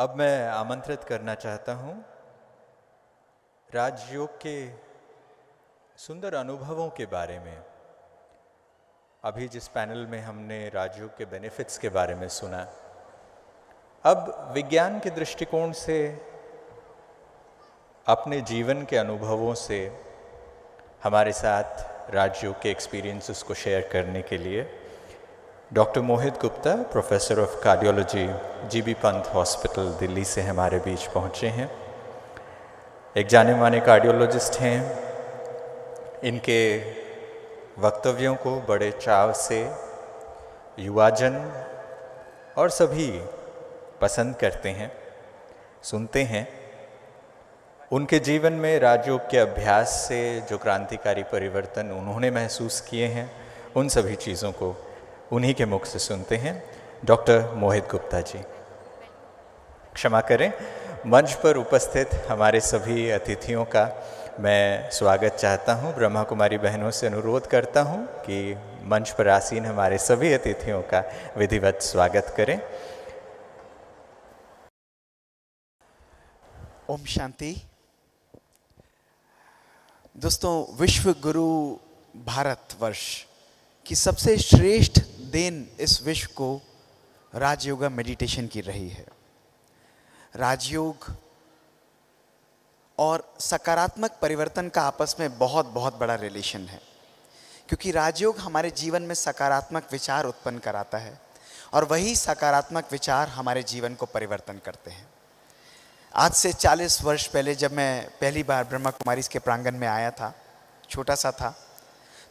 अब मैं आमंत्रित करना चाहता हूँ राजयोग के सुंदर अनुभवों के बारे में। अभी जिस पैनल में हमने राजयोग के बेनिफिट्स के बारे में सुना, अब विज्ञान के दृष्टिकोण से अपने जीवन के अनुभवों से हमारे साथ राजयोग के एक्सपीरियंसेस को शेयर करने के लिए doctor Mohit Gupta, professor of cardiology, GB Pant hospital Delhi से हमारे बीच पहुँचे हैं। एक जाने माने कार्डियोलॉजिस्ट हैं। इनके वक्तव्यों को बड़े चाव से युवाजन और सभी पसंद करते हैं, सुनते हैं। उनके जीवन में राजयोग के अभ्यास से जो क्रांतिकारी परिवर्तन उन्होंने महसूस किए हैं, उन सभी चीज़ों को उन्हीं के मुख से सुनते हैं। डॉक्टर मोहित गुप्ता जी, क्षमा करें, मंच पर उपस्थित हमारे सभी अतिथियों का मैं स्वागत चाहता हूं। ब्रह्मा कुमारी बहनों से अनुरोध करता हूं कि मंच पर आसीन हमारे सभी अतिथियों का विधिवत स्वागत करें। ओम शांति। दोस्तों, विश्व गुरु भारतवर्ष की सबसे श्रेष्ठ देन इस विश्व को राजयोग मेडिटेशन की रही है। राजयोग और सकारात्मक परिवर्तन का आपस में बहुत बहुत बड़ा रिलेशन है, क्योंकि राजयोग हमारे जीवन में सकारात्मक विचार उत्पन्न कराता है और वही सकारात्मक विचार हमारे जीवन को परिवर्तन करते हैं। आज से 40 वर्ष पहले जब मैं पहली बार ब्रह्मा कुमारी के प्रांगण में आया था, छोटा सा था,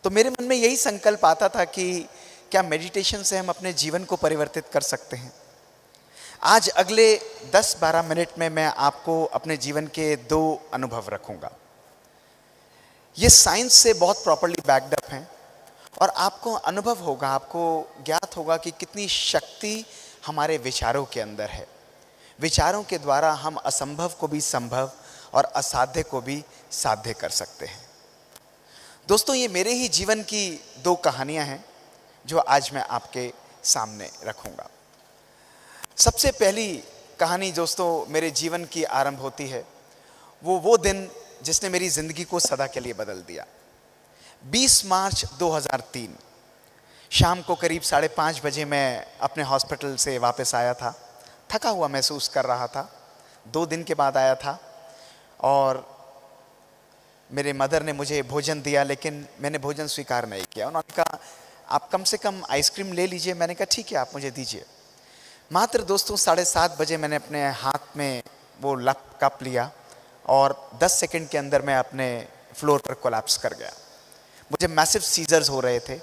तो मेरे मन में यही संकल्प आता था कि क्या मेडिटेशन से हम अपने जीवन को परिवर्तित कर सकते हैं। आज अगले 10-12 मिनट में मैं आपको अपने जीवन के 2 अनुभव रखूंगा। ये साइंस से बहुत प्रॉपर्ली बैक्ड अप हैं और आपको अनुभव होगा, आपको ज्ञात होगा कि कितनी शक्ति हमारे विचारों के अंदर है। विचारों के द्वारा हम असंभव को भी संभव और असाध्य को भी साध्य कर सकते हैं। दोस्तों, ये मेरे ही जीवन की 2 कहानियां हैं जो आज मैं आपके सामने रखूंगा। सबसे पहली कहानी दोस्तों मेरे जीवन की आरंभ होती है वो दिन जिसने मेरी ज़िंदगी को सदा के लिए बदल दिया। 20 मार्च 2003 शाम को करीब 5:30 बजे मैं अपने हॉस्पिटल से वापस आया था। थका हुआ महसूस कर रहा था। 2 दिन के बाद आया था और मेरे मदर ने मुझे भोजन दिया, लेकिन मैंने भोजन स्वीकार नहीं किया। उन्होंने कहा आप कम से कम आइसक्रीम ले लीजिए। मैंने कहा ठीक है, आप मुझे दीजिए। मात्र दोस्तों 7:30 बजे मैंने अपने हाथ में वो कप लिया और 10 सेकंड के अंदर मैं अपने फ्लोर पर कोलैप्स कर गया। मुझे मैसिव सीजर्स हो रहे थे।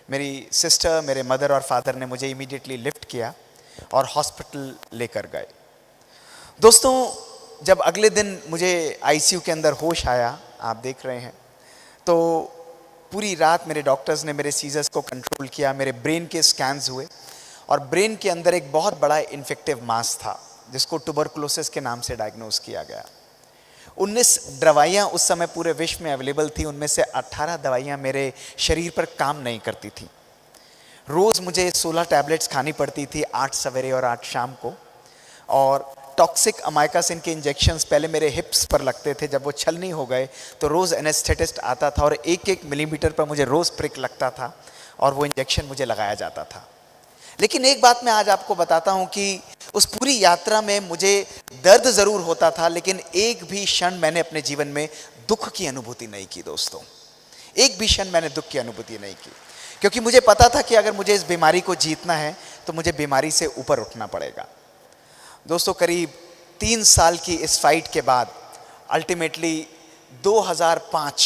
मेरी सिस्टर, मेरे मदर और फादर ने मुझे इमीडिएटली लिफ्ट किया और हॉस्पिटल लेकर गए। दोस्तों, जब अगले दिन मुझे आईसीयू के अंदर होश आया, आप देख रहे हैं, तो पूरी रात मेरे डॉक्टर्स ने मेरे सीजर्स को कंट्रोल किया। मेरे ब्रेन के स्कैन्स हुए और ब्रेन के अंदर एक बहुत बड़ा इन्फेक्टिव मास था जिसको ट्यूबरकुलोसिस के नाम से डायग्नोज किया गया। 19 दवाइयाँ उस समय पूरे विश्व में अवेलेबल थी। उनमें से 18 दवाइयाँ मेरे शरीर पर काम नहीं करती थी। रोज़ मुझे 16 टैबलेट्स खानी पड़ती थी, 8 सवेरे और 8 शाम को। और टॉक्सिक अमाइकासिन के इंजेक्शन्स पहले मेरे हिप्स पर लगते थे। जब वो छल नहीं हो गए तो रोज़ एनेस्थेटिस्ट आता था और 1-1 मिलीमीटर पर मुझे रोज़ प्रिक लगता था और वो इंजेक्शन मुझे लगाया जाता था। लेकिन एक बात मैं आज आपको बताता हूँ कि उस पूरी यात्रा में मुझे दर्द ज़रूर होता था, लेकिन एक भी क्षण मैंने अपने जीवन में दुख की अनुभूति नहीं की। दोस्तों, एक भी क्षण मैंने दुख की अनुभूति नहीं की, क्योंकि मुझे पता था कि अगर मुझे इस बीमारी को जीतना है तो मुझे बीमारी से ऊपर उठना पड़ेगा। दोस्तों, करीब 3 साल की इस फाइट के बाद अल्टीमेटली 2005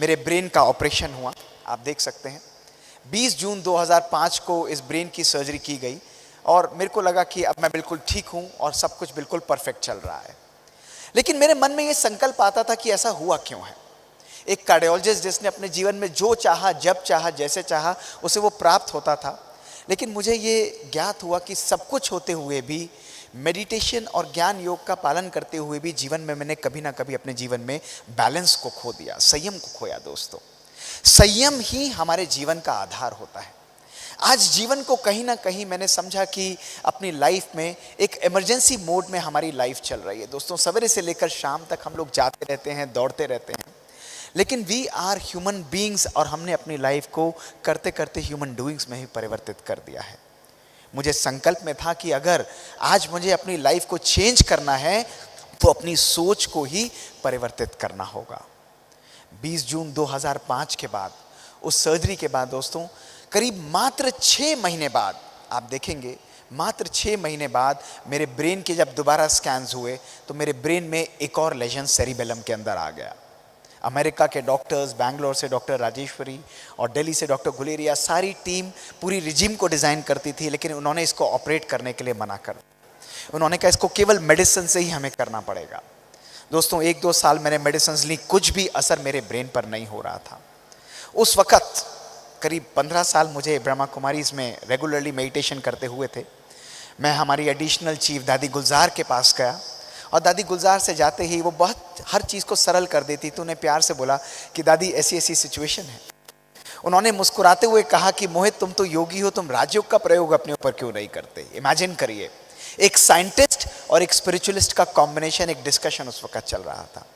मेरे ब्रेन का ऑपरेशन हुआ। आप देख सकते हैं 20 जून 2005 को इस ब्रेन की सर्जरी की गई और मेरे को लगा कि अब मैं बिल्कुल ठीक हूँ और सब कुछ बिल्कुल परफेक्ट चल रहा है। लेकिन मेरे मन में ये संकल्प आता था कि ऐसा हुआ क्यों है। एक कार्डियोलॉजिस्ट जिसने अपने जीवन में जो चाहा, जब चाहा, जैसे चाहा, उसे वो प्राप्त होता था। लेकिन मुझे ये ज्ञात हुआ कि सब कुछ होते हुए भी, मेडिटेशन और ज्ञान योग का पालन करते हुए भी जीवन में मैंने कभी ना कभी अपने जीवन में बैलेंस को खो दिया, संयम को खोया। दोस्तों, संयम ही हमारे जीवन का आधार होता है। आज जीवन को कहीं ना कहीं मैंने समझा कि अपनी लाइफ में एक इमरजेंसी मोड में हमारी लाइफ चल रही है दोस्तों। सवेरे से लेकर शाम तक हम लोग जाते रहते हैं, दौड़ते रहते हैं, लेकिन वी आर ह्यूमन बीइंग्स और हमने अपनी लाइफ को करते करते ह्यूमन डूइंग्स में ही परिवर्तित कर दिया है। मुझे संकल्प में था कि अगर आज मुझे अपनी लाइफ को चेंज करना है तो अपनी सोच को ही परिवर्तित करना होगा। 20 जून 2005 के बाद, उस सर्जरी के बाद दोस्तों, करीब मात्र 6 महीने बाद, आप देखेंगे मात्र 6 महीने बाद मेरे ब्रेन के जब दोबारा स्कैन्स हुए तो मेरे ब्रेन में एक और लेजन सेरिबेलम के अंदर आ गया। अमेरिका के डॉक्टर्स, बैंगलोर से डॉक्टर राजेश्वरी और दिल्ली से डॉक्टर गुलेरिया, सारी टीम पूरी रिजिम को डिज़ाइन करती थी, लेकिन उन्होंने इसको ऑपरेट करने के लिए मना कर दिया। उन्होंने कहा इसको केवल मेडिसिन से ही हमें करना पड़ेगा। दोस्तों 1-2 साल मैंने मेडिसिन ली, कुछ भी असर मेरे ब्रेन पर नहीं हो रहा था। उस वक़्त करीब 15 साल मुझे ब्रह्मा कुमारीज में रेगुलरली मेडिटेशन करते हुए थे। मैं हमारी एडिशनल चीफ दादी गुलजार के पास गया और दादी गुलजार से जाते ही वो बहुत हर चीज़ को सरल कर देती, तो उन्हें प्यार से बोला कि दादी ऐसी ऐसी सिचुएशन है। उन्होंने मुस्कुराते हुए कहा कि मोहित, तुम तो योगी हो, तुम राजयोग का प्रयोग अपने ऊपर क्यों नहीं करते। इमेजिन करिए, एक साइंटिस्ट और एक स्पिरिचुअलिस्ट का कॉम्बिनेशन, एक डिस्कशन उस वक्त चल रहा था।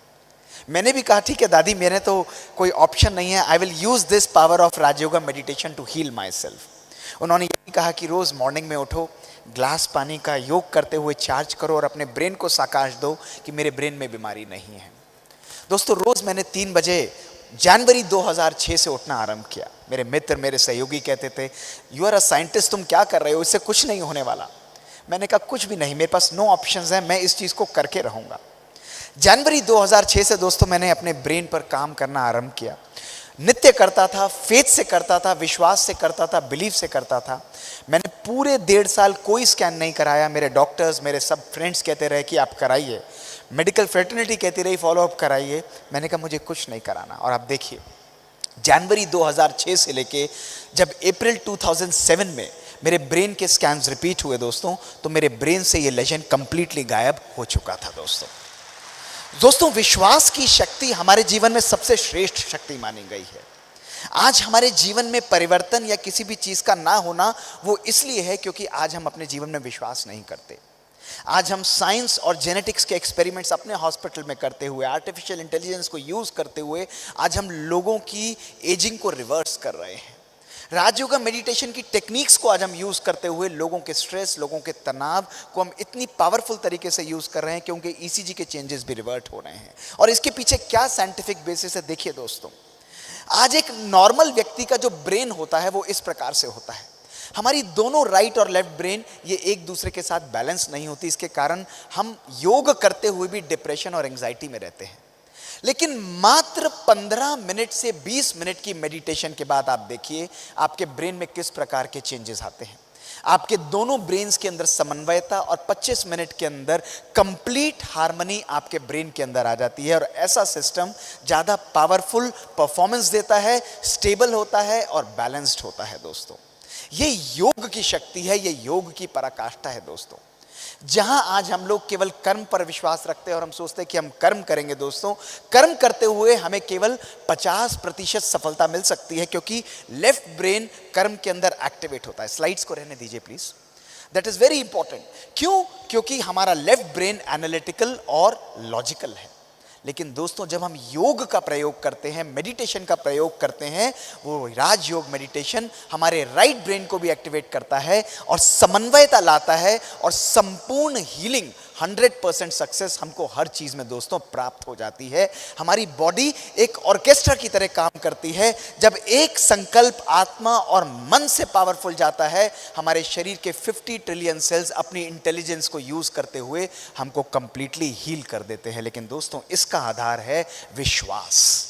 मैंने भी कहा ठीक है दादी, मेरे तो कोई ऑप्शन नहीं है, I will use this power of Rajyoga meditation to heal my self. उन्होंने यही कहा कि रोज मॉर्निंग में उठो, ग्लास पानी का योग करते हुए चार्ज करो और अपने ब्रेन को साकाश दो कि मेरे ब्रेन में बीमारी नहीं है। दोस्तों रोज मैंने 3 बजे जनवरी 2006 से उठना आरंभ किया। मेरे मित्र, मेरे सहयोगी कहते थे यू आर अ साइंटिस्ट, तुम क्या कर रहे हो, इससे कुछ नहीं होने वाला। मैंने कहा कुछ भी नहीं, मेरे पास नो ऑप्शंस है, मैं इस चीज़ को करके रहूँगा। जनवरी 2006 से दोस्तों मैंने अपने ब्रेन पर काम करना आरंभ किया। नित्य करता था, फेथ से करता था, विश्वास से करता था, बिलीफ से करता था। मैंने पूरे 1.5 साल कोई स्कैन नहीं कराया। मेरे डॉक्टर्स, मेरे सब फ्रेंड्स कहते रहे कि आप कराइए, मेडिकल फ्रेटर्निटी कहती रही फॉलोअप कराइए। मैंने कहा मुझे कुछ नहीं कराना। और आप देखिए जनवरी 2006 से लेके जब अप्रैल 2007 में मेरे ब्रेन के स्कैन्स रिपीट हुए दोस्तों, तो मेरे ब्रेन से ये लेजन कंप्लीटली गायब हो चुका था। दोस्तों विश्वास की शक्ति हमारे जीवन में सबसे श्रेष्ठ शक्ति मानी गई है। आज हमारे जीवन में परिवर्तन या किसी भी चीज़ का ना होना वो इसलिए है क्योंकि आज हम अपने जीवन में विश्वास नहीं करते। आज हम साइंस और जेनेटिक्स के एक्सपेरिमेंट्स अपने हॉस्पिटल में करते हुए, आर्टिफिशियल इंटेलिजेंस को यूज़ करते हुए आज हम लोगों की एजिंग को रिवर्स कर रहे हैं। राजयोगा मेडिटेशन की टेक्निक्स को आज हम यूज़ करते हुए लोगों के स्ट्रेस, लोगों के तनाव को हम इतनी पावरफुल तरीके से यूज़ कर रहे हैं क्योंकि ईसीजी के चेंजेस भी रिवर्ट हो रहे हैं। और इसके पीछे क्या साइंटिफिक बेसिस है देखिए दोस्तों। आज एक नॉर्मल व्यक्ति का जो ब्रेन होता है वो इस प्रकार से होता है। हमारी दोनों राइट और लेफ्ट ब्रेन ये एक दूसरे के साथ बैलेंस नहीं होती। इसके कारण हम योग करते हुए भी डिप्रेशन और एंग्जाइटी में रहते हैं। लेकिन मात्र 15 मिनट से 20 मिनट की मेडिटेशन के बाद आप देखिए आपके ब्रेन में किस प्रकार के चेंजेस आते हैं। आपके दोनों ब्रेन्स के अंदर समन्वयता और 25 मिनट के अंदर कंप्लीट हार्मनी आपके ब्रेन के अंदर आ जाती है। और ऐसा सिस्टम ज़्यादा पावरफुल परफॉर्मेंस देता है, स्टेबल होता है और बैलेंस्ड होता है दोस्तों। ये योग की शक्ति है, ये योग की पराकाष्ठा है दोस्तों। जहां आज हम लोग केवल कर्म पर विश्वास रखते हैं और हम सोचते हैं कि हम कर्म करेंगे दोस्तों, कर्म करते हुए हमें केवल 50% सफलता मिल सकती है क्योंकि लेफ्ट ब्रेन कर्म के अंदर एक्टिवेट होता है। स्लाइड्स को रहने दीजिए please, that is very important. क्यों? क्योंकि हमारा लेफ्ट ब्रेन एनालिटिकल और लॉजिकल है। लेकिन दोस्तों जब हम योग का प्रयोग करते हैं, मेडिटेशन का प्रयोग करते हैं, वो राजयोग मेडिटेशन हमारे राइट ब्रेन को भी एक्टिवेट करता है और समन्वयता लाता है और संपूर्ण हीलिंग 100% सक्सेस हमको हर चीज़ में दोस्तों प्राप्त हो जाती है। हमारी बॉडी एक ऑर्केस्ट्रा की तरह काम करती है। जब एक संकल्प आत्मा और मन से पावरफुल जाता है, हमारे शरीर के 50 ट्रिलियन सेल्स अपनी इंटेलिजेंस को यूज़ करते हुए हमको कंप्लीटली हील कर देते हैं। लेकिन दोस्तों इसका आधार है विश्वास।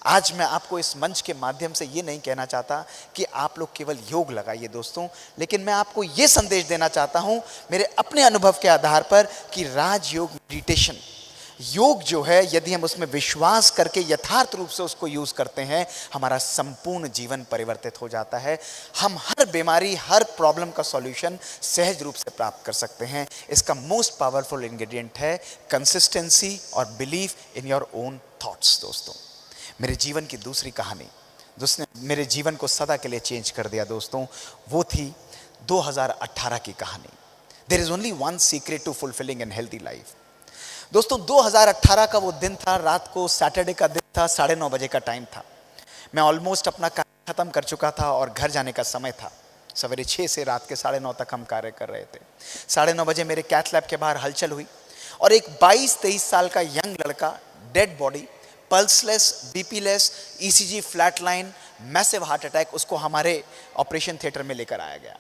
आज मैं आपको इस मंच के माध्यम से ये नहीं कहना चाहता कि आप लोग केवल योग लगाइए दोस्तों, लेकिन मैं आपको ये संदेश देना चाहता हूँ मेरे अपने अनुभव के आधार पर कि राजयोग मेडिटेशन, योग जो है, यदि हम उसमें विश्वास करके यथार्थ रूप से उसको यूज़ करते हैं, हमारा संपूर्ण जीवन परिवर्तित हो जाता है। हम हर बीमारी, हर प्रॉब्लम का सॉल्यूशन सहज रूप से प्राप्त कर सकते हैं। इसका मोस्ट पावरफुल इंग्रेडिएंट है कंसिस्टेंसी और belief in your own thoughts. दोस्तों मेरे जीवन की दूसरी कहानी जिसने मेरे जीवन को सदा के लिए चेंज कर दिया दोस्तों, वो थी 2018 की कहानी। There is only one secret to fulfilling an healthy life. दोस्तों 2018 का वो दिन था, रात को सैटरडे का दिन था, 9:30 बजे का टाइम था। मैं ऑलमोस्ट अपना कार्य खत्म कर चुका था और घर जाने का समय था। सवेरे 6 से रात के 9:30 तक हम कार्य कर रहे थे। 9:30 बजे मेरे कैथ लैब के बाहर हलचल हुई और एक 22-23 साल का यंग लड़का, dead body, pulseless, BPless, ECG flat line, massive heart attack, उसको हमारे ऑपरेशन थिएटर में लेकर आया गया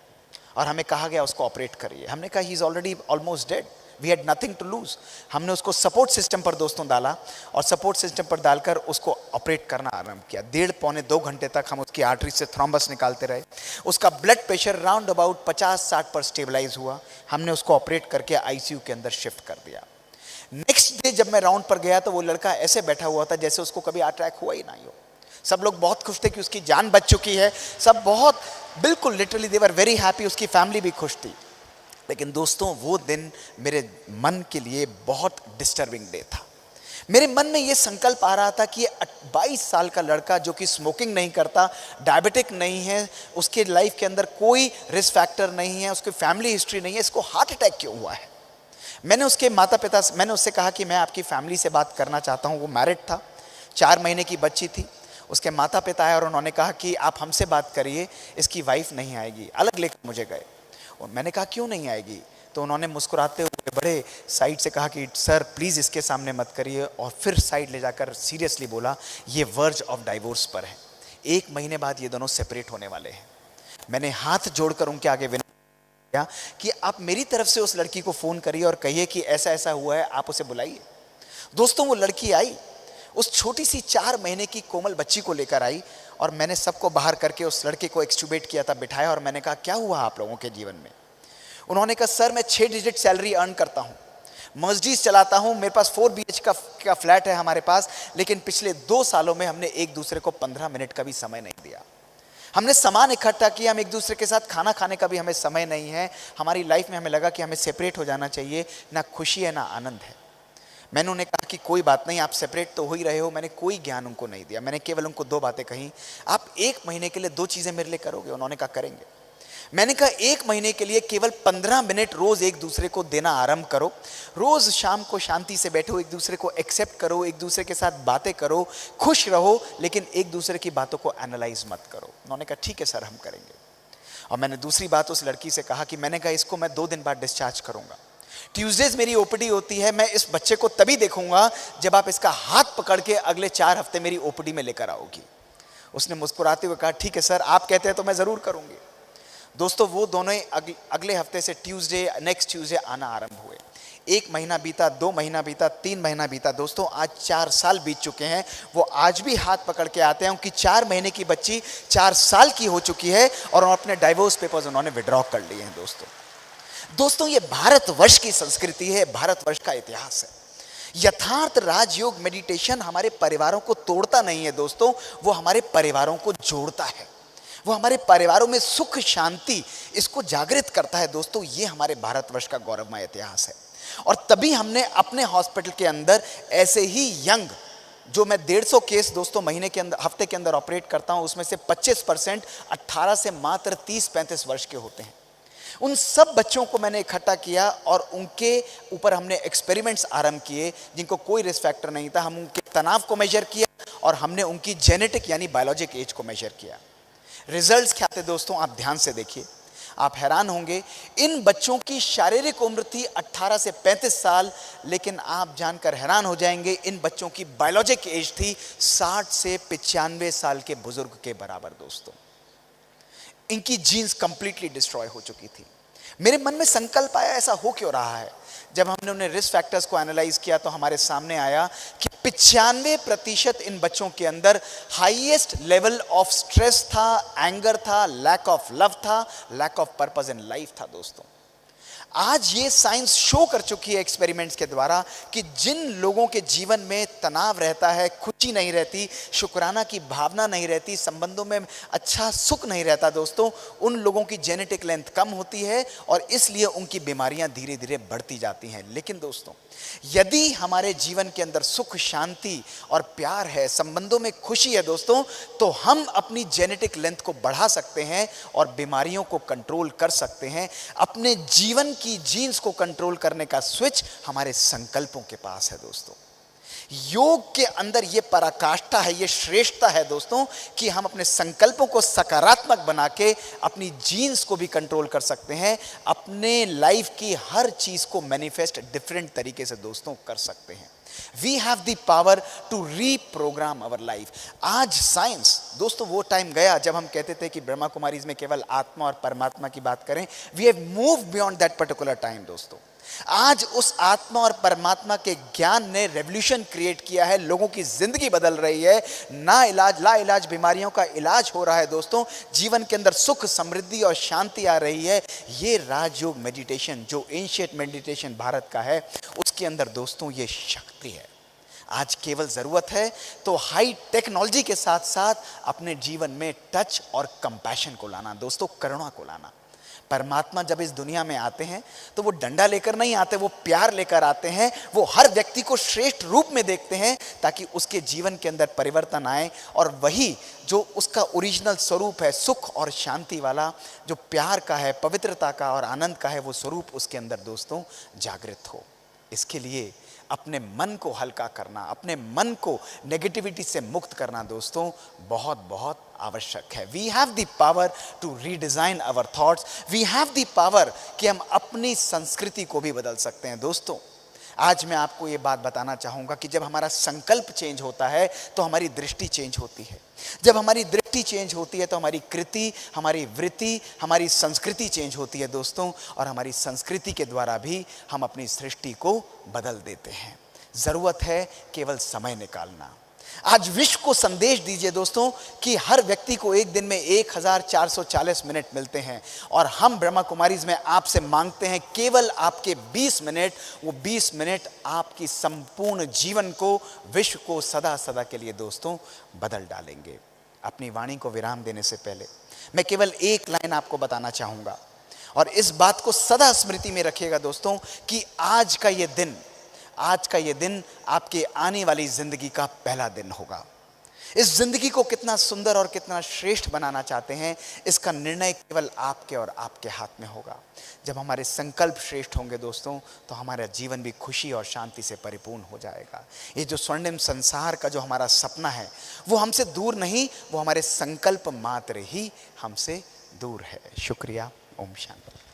और हमें कहा गया उसको ऑपरेट करिए। हमने कहा he is already almost dead, we had nothing to lose. हमने उसको सपोर्ट सिस्टम पर दोस्तों डाला और सपोर्ट सिस्टम पर डालकर उसको ऑपरेट करना आरंभ किया। 1.5-2 घंटे तक हम उसकी आर्टरी से थ्रोम्बस निकालते रहे। उसका ब्लड प्रेशर राउंड अबाउट 50-60 पर स्टेबलाइज हुआ। हमने उसको ऑपरेट करके आईसीयू के अंदर शिफ्ट कर दिया। नेक्स्ट डे जब मैं राउंड पर गया तो वो लड़का ऐसे बैठा हुआ था जैसे उसको कभी अटैक हुआ ही नहीं हो। सब लोग बहुत खुश थे कि उसकी जान बच चुकी है, सब बहुत बिल्कुल literally they were very happy, उसकी फैमिली भी खुश थी। लेकिन दोस्तों वो दिन मेरे मन के लिए बहुत डिस्टर्बिंग डे था। मेरे मन में ये संकल्प आ रहा था कि ये 22 साल का लड़का जो कि स्मोकिंग नहीं करता, डायबिटिक नहीं है, उसके लाइफ के अंदर कोई रिस्क फैक्टर नहीं है, उसकी फैमिली हिस्ट्री नहीं है, इसको हार्ट अटैक क्यों हुआ है। मैंने उससे कहा कि मैं आपकी फैमिली से बात करना चाहता हूँ। वो मैरिड था, 4 महीने की बच्ची थी। उसके माता पिता आए और उन्होंने कहा कि आप हमसे बात करिए, इसकी वाइफ नहीं आएगी। अलग लेकर मुझे गए और मैंने कहा क्यों नहीं आएगी, तो उन्होंने मुस्कुराते हुए बड़े साइड से कहा कि सर प्लीज़ इसके सामने मत करिए, और फिर साइड ले जाकर सीरियसली बोला ये वर्ज ऑफ डाइवोर्स पर है, 1 महीने बाद ये दोनों सेपरेट होने वाले हैं। मैंने हाथ जोड़कर उनके आगे विनती किया कि आप मेरी तरफ से उस लड़की को फ़ोन करिए और कहिए कि ऐसा ऐसा हुआ है, आप उसे बुलाइए। दोस्तों वो लड़की आई, उस छोटी सी 4 महीने की कोमल बच्ची को लेकर आई और मैंने सबको बाहर करके उस लड़के को एक्सट्यूबेट किया था, बिठाया और मैंने कहा क्या हुआ आप लोगों के जीवन में। उन्होंने कहा सर मैं 6 डिजिट सैलरी अर्न करता हूँ, मर्सिडीज चलाता हूँ, मेरे पास 4 BH का फ्लैट है हमारे पास, लेकिन पिछले 2 सालों में हमने एक दूसरे को 15 मिनट का भी समय नहीं दिया। हमने सामान इकट्ठा किया, हम एक दूसरे के साथ खाना खाने का भी हमें समय नहीं है। हमारी लाइफ में हमें लगा कि हमें सेपरेट हो जाना चाहिए, ना खुशी है ना आनंद है। मैंने उन्हें कहा कि कोई बात नहीं, आप सेपरेट तो हो ही रहे हो। मैंने कोई ज्ञान उनको नहीं दिया, मैंने केवल उनको 2 बातें कही, आप 1 महीने के लिए 2 चीज़ें मेरे लिए करोगे। उन्होंने कहा करेंगे। मैंने कहा 1 महीने के लिए केवल 15 मिनट रोज एक दूसरे को देना आरंभ करो। रोज शाम को शांति से बैठो, एक दूसरे को एक्सेप्ट करो, एक दूसरे के साथ बातें करो, खुश रहो, लेकिन एक दूसरे की बातों को एनालाइज मत करो। उन्होंने कहा ठीक है सर हम करेंगे। और मैंने दूसरी बात उस लड़की से कहा कि मैंने कहा इसको मैं 2 दिन बाद डिस्चार्ज करूंगा, ट्यूसडेज मेरी ओपीडी होती है, मैं इस बच्चे को तभी देखूंगा जब आप इसका हाथ पकड़ के अगले 4 हफ्ते मेरी ओपीडी में लेकर आओगी। उसने मुस्कुराते हुए कहा ठीक है सर, आप कहते हैं तो मैं जरूर करूंगी। दोस्तों वो दोनों अगले हफ्ते से नेक्स्ट ट्यूसडे आना आरंभ हुए। 1 महीना बीता, 2 महीना बीता, 3 महीना बीता। दोस्तों आज 4 साल बीत चुके हैं। वो आज भी हाथ पकड़ के आते हैं। उनकी 4 महीने की बच्ची 4 साल की हो चुकी है और अपने डाइवोर्स पेपर्स उन्होंने विड्रॉ कर लिए हैं। दोस्तों ये भारतवर्ष की संस्कृति है, भारतवर्ष का इतिहास है। यथार्थ राजयोग मेडिटेशन हमारे परिवारों को तोड़ता नहीं है दोस्तों, वो हमारे परिवारों को जोड़ता है, वो हमारे परिवारों में सुख शांति इसको जागृत करता है। दोस्तों ये हमारे भारतवर्ष का गौरवमय इतिहास है। और तभी हमने अपने हॉस्पिटल के अंदर ऐसे ही यंग, जो मैं 150 केस दोस्तों हफ्ते के अंदर ऑपरेट करता हूं, उसमें से 25% 18 से मात्र 30-35 वर्ष के होते हैं। उन सब बच्चों को मैंने इकट्ठा किया और उनके ऊपर हमने एक्सपेरिमेंट्स आरंभ किए जिनको कोई रिस्क फैक्टर नहीं था। हम उनके तनाव को मेजर किया और हमने उनकी जेनेटिक यानी बायोलॉजिक एज को मेजर किया। रिजल्ट्स क्या थे दोस्तों, आप ध्यान से देखिए, आप हैरान होंगे। इन बच्चों की शारीरिक उम्र थी 18 से 35 साल, लेकिन आप जानकर हैरान हो जाएंगे इन बच्चों की बायोलॉजिक एज थी 60 से 95 साल के बुजुर्ग के बराबर। दोस्तों इनकी जीन्स कंप्लीटली डिस्ट्रॉय हो चुकी थी। मेरे मन में संकल्प आया ऐसा हो क्यों रहा है। जब हमने उन्हें रिस्क फैक्टर्स को एनालाइज किया तो हमारे सामने आया कि 95% इन बच्चों के अंदर हाईएस्ट लेवल ऑफ स्ट्रेस था, एंगर था, लैक ऑफ लव था, lack of purpose in life था। दोस्तों आज ये साइंस शो कर चुकी है एक्सपेरिमेंट्स के द्वारा कि जिन लोगों के जीवन में तनाव रहता है, खुशी नहीं रहती, शुक्राना की भावना नहीं रहती, संबंधों में अच्छा सुख नहीं रहता दोस्तों, उन लोगों की जेनेटिक लेंथ कम होती है और इसलिए उनकी बीमारियां धीरे धीरे बढ़ती जाती हैं। लेकिन दोस्तों, यदि हमारे जीवन के अंदर सुख, शांति और प्यार है, संबंधों में खुशी है दोस्तों, तो हम अपनी जेनेटिक लेंथ को बढ़ा सकते हैं और बीमारियों को कंट्रोल कर सकते हैं। अपने जीवन की जीन्स को कंट्रोल करने का स्विच हमारे संकल्पों के पास है दोस्तों। योग के अंदर यह पराकाष्ठा है, यह श्रेष्ठता है दोस्तों कि हम अपने संकल्पों को सकारात्मक बना के अपनी जीन्स को भी कंट्रोल कर सकते हैं, अपने लाइफ की हर चीज को मैनिफेस्ट डिफरेंट तरीके से दोस्तों कर सकते हैं। We have the power to reprogram our life। आज साइंस दोस्तों, वो टाइम गया जब हम कहते थे कि ब्रह्मा कुमारीज में केवल आत्मा और परमात्मा की बात करें। We have moved beyond that particular time दोस्तों। आज उस आत्मा और परमात्मा के ज्ञान ने रेवोल्यूशन क्रिएट किया है, लोगों की जिंदगी बदल रही है, ना इलाज ला इलाज बीमारियों का इलाज हो रहा है दोस्तों, जीवन के अंदर सुख, समृद्धि और शांति आ रही है। ये राजयोग मेडिटेशन जो एंशिएंट मेडिटेशन भारत का है, उसके अंदर दोस्तों ये शक्ति है। आज केवल जरूरत है तो हाई टेक्नोलॉजी के साथ साथ अपने जीवन में टच और कंपैशन को लाना दोस्तों, करुणा को लाना। परमात्मा जब इस दुनिया में आते हैं तो वो डंडा लेकर नहीं आते, वो प्यार लेकर आते हैं। वो हर व्यक्ति को श्रेष्ठ रूप में देखते हैं ताकि उसके जीवन के अंदर परिवर्तन आए और वही जो उसका ओरिजिनल स्वरूप है, सुख और शांति वाला, जो प्यार का है, पवित्रता का और आनंद का है, वो स्वरूप उसके अंदर दोस्तों जागृत हो। इसके लिए अपने मन को हल्का करना, अपने मन को नेगेटिविटी से मुक्त करना दोस्तों बहुत बहुत आवश्यक है। We have the power to redesign our thoughts. We have the power कि हम अपनी संस्कृति को भी बदल सकते हैं दोस्तों। आज मैं आपको ये बात बताना चाहूँगा कि जब हमारा संकल्प चेंज होता है तो हमारी दृष्टि चेंज होती है। जब हमारी दृष्टि चेंज होती है तो हमारी कृति, हमारी वृत्ति, हमारी संस्कृति चेंज होती है दोस्तों, और हमारी संस्कृति के द्वारा भी हम अपनी सृष्टि को बदल देते हैं। ज़रूरत है केवल समय निकालना। आज विश्व को संदेश दीजिए दोस्तों कि हर व्यक्ति को एक दिन में 1440 मिनट मिलते हैं और हम ब्रह्मा कुमारीज में आपसे मांगते हैं केवल आपके 20 मिनट। वो 20 मिनट आपकी संपूर्ण जीवन को, विश्व को सदा सदा के लिए दोस्तों बदल डालेंगे। अपनी वाणी को विराम देने से पहले मैं केवल एक लाइन आपको बताना चाहूँगा और इस बात को सदा स्मृति में रखिएगा दोस्तों कि आज का ये दिन आपके आने वाली जिंदगी का पहला दिन होगा। इस जिंदगी को कितना सुंदर और कितना श्रेष्ठ बनाना चाहते हैं, इसका निर्णय केवल आपके और आपके हाथ में होगा। जब हमारे संकल्प श्रेष्ठ होंगे दोस्तों तो हमारा जीवन भी खुशी और शांति से परिपूर्ण हो जाएगा। ये जो स्वर्णिम संसार का जो हमारा सपना है वो हमसे दूर नहीं, वो हमारे संकल्प मात्र ही हमसे दूर है। शुक्रिया। ओम शांति।